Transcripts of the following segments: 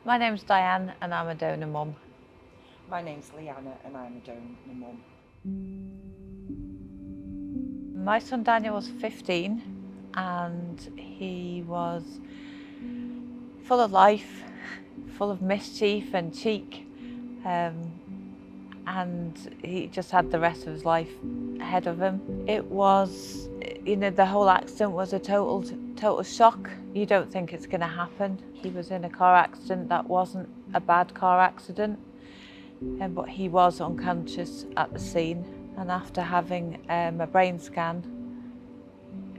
My name's Diane and I'm a donor mum. My name's Leanna and I'm a donor mum. My son Daniel was 15 and he was full of life, full of mischief and cheek, and he just had the rest of his life ahead of him. It was, the whole accident was a total shock. You don't think it's going to happen. He was in a car accident that wasn't a bad car accident, but he was unconscious at the scene. And after having a brain scan,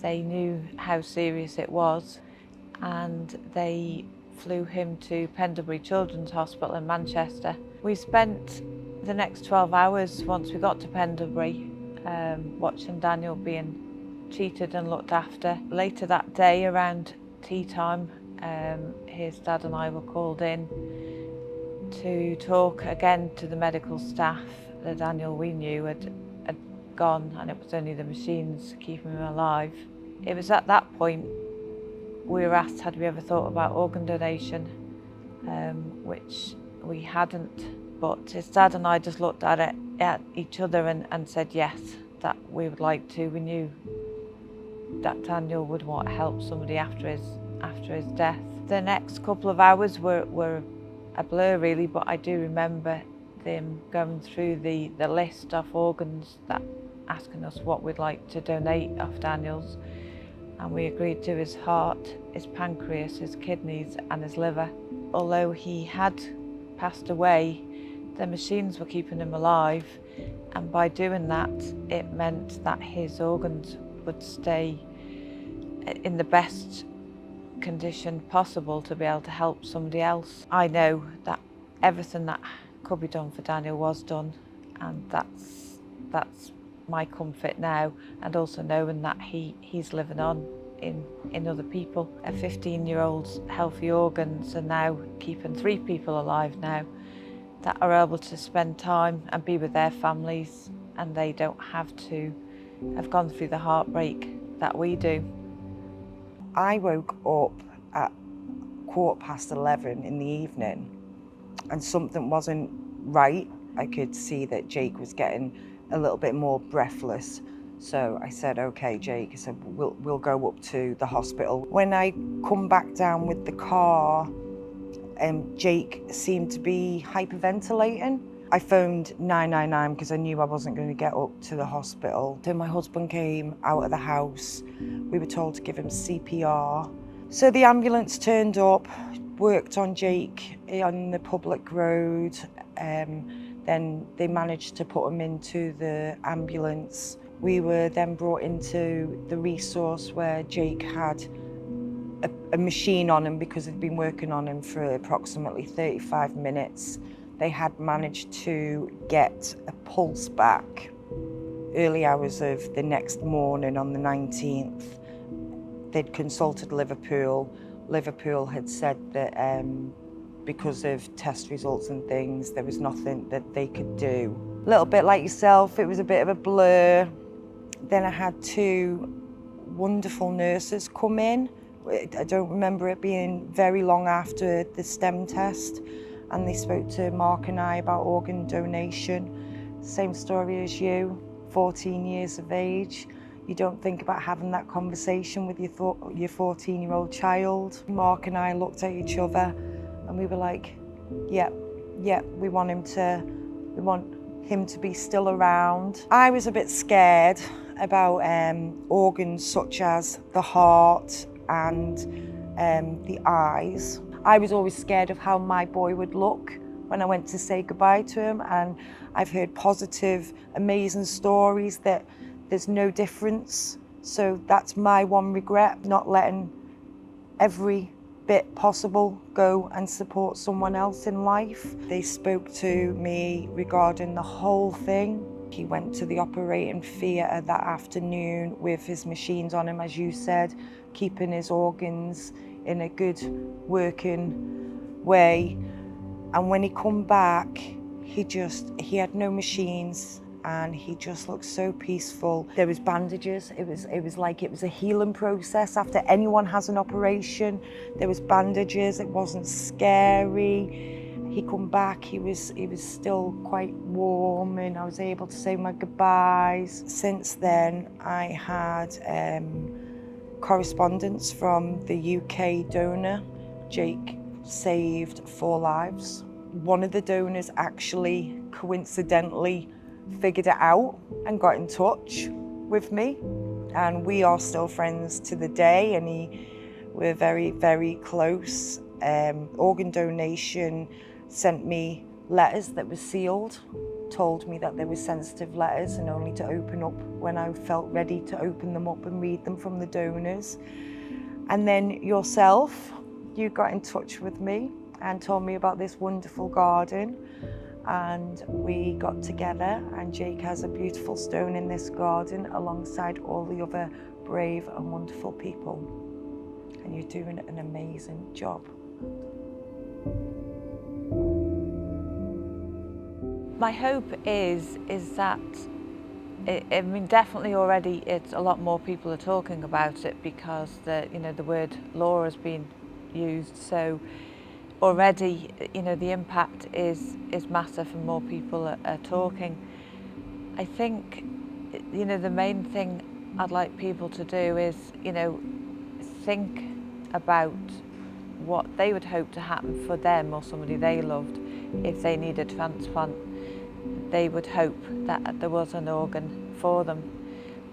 they knew how serious it was, and they flew him to Pendlebury Children's Hospital in Manchester. We spent the next 12 hours once we got to Pendlebury watching Daniel being treated and looked after. Later that day, around tea time, his dad and I were called in to talk again to the medical staff. The Daniel we knew had gone, and it was only the machines keeping him alive. It was at that point we were asked, had we ever thought about organ donation, which we hadn't, but his dad and I just looked at each other and said yes, that we would like to. We knew that Daniel would want to help somebody after his death. The next couple of hours were a blur really, but I do remember them going through the list of organs, that asking us what we'd like to donate of Daniel's, and we agreed to his heart, his pancreas, his kidneys and his liver. Although he had passed away, the machines were keeping him alive, and by doing that it meant that his organs would stay in the best condition possible to be able to help somebody else. I know that everything that could be done for Daniel was done, and that's my comfort now, and also knowing that he's living on in other people. A 15-year-old's healthy organs are now keeping 3 people alive now that are able to spend time and be with their families, and they don't have to have gone through the heartbreak that we do. I woke up at 11:15 in the evening and something wasn't right. I could see that Jake was getting a little bit more breathless. So I said, okay, Jake, I said, we'll go up to the hospital. When I come back down with the car, Jake seemed to be hyperventilating. I phoned 999 because I knew I wasn't going to get up to the hospital. So my husband came out of the house. We were told to give him CPR. So the ambulance turned up, worked on Jake on the public road. Then they managed to put him into the ambulance. We were then brought into the resource where Jake had a machine on him because they'd been working on him for approximately 35 minutes. They had managed to get a pulse back early hours of the next morning on the 19th. They'd consulted Liverpool. Liverpool had said that because of test results and things, there was nothing that they could do. A little bit like yourself, it was a bit of a blur. Then I had 2 wonderful nurses come in. I don't remember it being very long after the STEM test, and they spoke to Mark and I about organ donation. Same story as you, 14 years of age. You don't think about having that conversation with your 14-year-old child. Mark and I looked at each other and we were like, yeah, we want him to be still around. I was a bit scared about organs such as the heart and the eyes. I was always scared of how my boy would look when I went to say goodbye to him, and I've heard positive, amazing stories that there's no difference. So that's my one regret, not letting every bit possible go and support someone else in life. They spoke to me regarding the whole thing. He went to the operating theatre that afternoon with his machines on him, as you said, keeping his organs in a good working way. And when he come back, he had no machines and he just looked so peaceful. There was bandages. It was like it was a healing process after anyone has an operation. There was bandages. It wasn't scary. He come back, he was still quite warm, and I was able to say my goodbyes. Since then, I had correspondence from the UK donor. Jake saved 4 lives. One of the donors actually coincidentally figured it out and got in touch with me, and we are still friends to the day, and we're very, very close. Organ donation sent me letters that were sealed, told me that they were sensitive letters and only to open up when I felt ready to open them up and read them from the donors. And then yourself, you got in touch with me and told me about this wonderful garden, and we got together, and Jake has a beautiful stone in this garden alongside all the other brave and wonderful people, and you're doing an amazing job. My hope is that, I mean, definitely already it's a lot more people are talking about it because the word law has been used. So already, the impact is massive and more people are talking. I think, the main thing I'd like people to do is, think about what they would hope to happen for them or somebody they loved if they need a transplant. They would hope that there was an organ for them,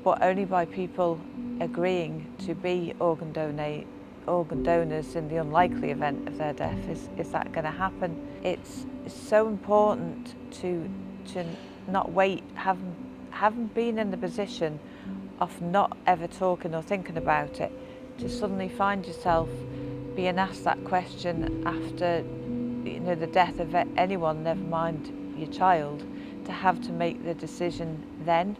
but only by people agreeing to be organ donors in the unlikely event of their death is that going to happen. It's so important to not wait, having been in the position of not ever talking or thinking about it, to suddenly find yourself being asked that question after the death of anyone, never mind your child, to have to make the decision then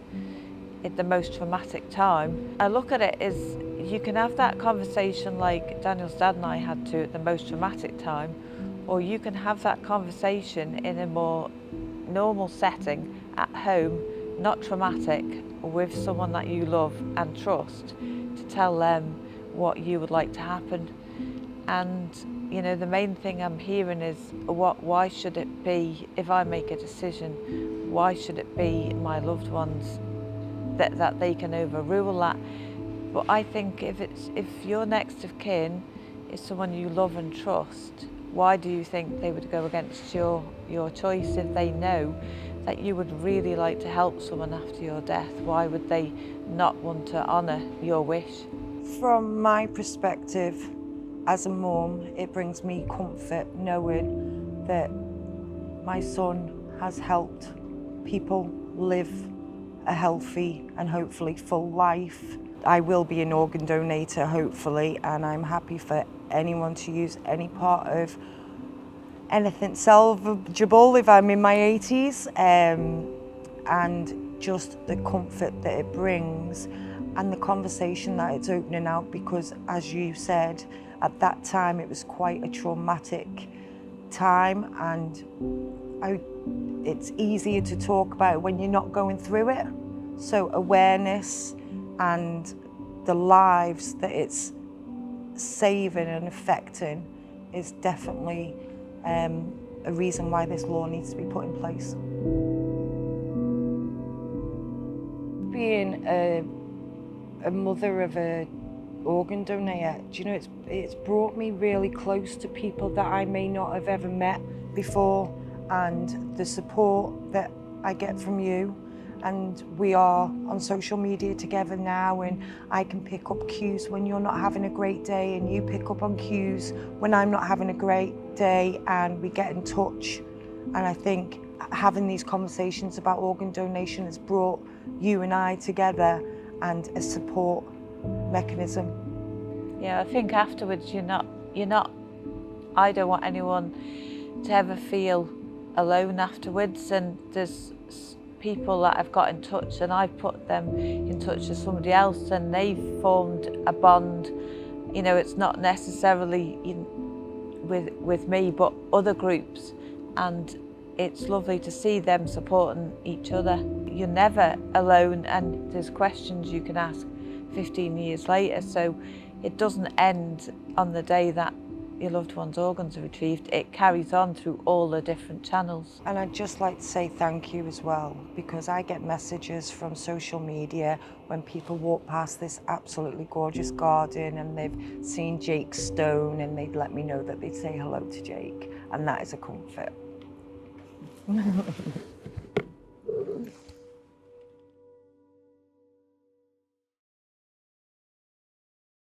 at the most traumatic time. I look at it as you can have that conversation like Daniel's dad and I had to at the most traumatic time, or you can have that conversation in a more normal setting at home, not traumatic, with someone that you love and trust, to tell them what you would like to happen. And the main thing I'm hearing is why should it be, if I make a decision, why should it be my loved ones that they can overrule that? But I think if your next of kin is someone you love and trust, why do you think they would go against your choice if they know that you would really like to help someone after your death? Why would they not want to honour your wish? From my perspective, as a mum, it brings me comfort knowing that my son has helped people live a healthy and hopefully full life. I will be an organ donator, hopefully, and I'm happy for anyone to use any part of anything salvageable if I'm in my 80s, and just the comfort that it brings and the conversation that it's opening out, because as you said, at that time it was quite a traumatic time, and it's easier to talk about when you're not going through it. So awareness and the lives that it's saving and affecting is definitely a reason why this law needs to be put in place. Being a mother of a organ donor, it's brought me really close to people that I may not have ever met before, and the support that I get from you, and we are on social media together now, and I can pick up cues when you're not having a great day, and you pick up on cues when I'm not having a great day, and we get in touch. And I think having these conversations about organ donation has brought you and I together, and a support mechanism. Yeah, I think afterwards you're not, I don't want anyone to ever feel alone afterwards, and there's people that I've got in touch and I've put them in touch with somebody else and they've formed a bond. It's not necessarily with me, but other groups, and it's lovely to see them supporting each other. you're never alone, and there's questions you can ask 15 years later. So it doesn't end on the day that your loved one's organs are retrieved. It carries on through all the different channels. And I'd just like to say thank you as well, because I get messages from social media when people walk past this absolutely gorgeous garden and they've seen Jake's stone, and they'd let me know that they'd say hello to Jake, and that is a comfort.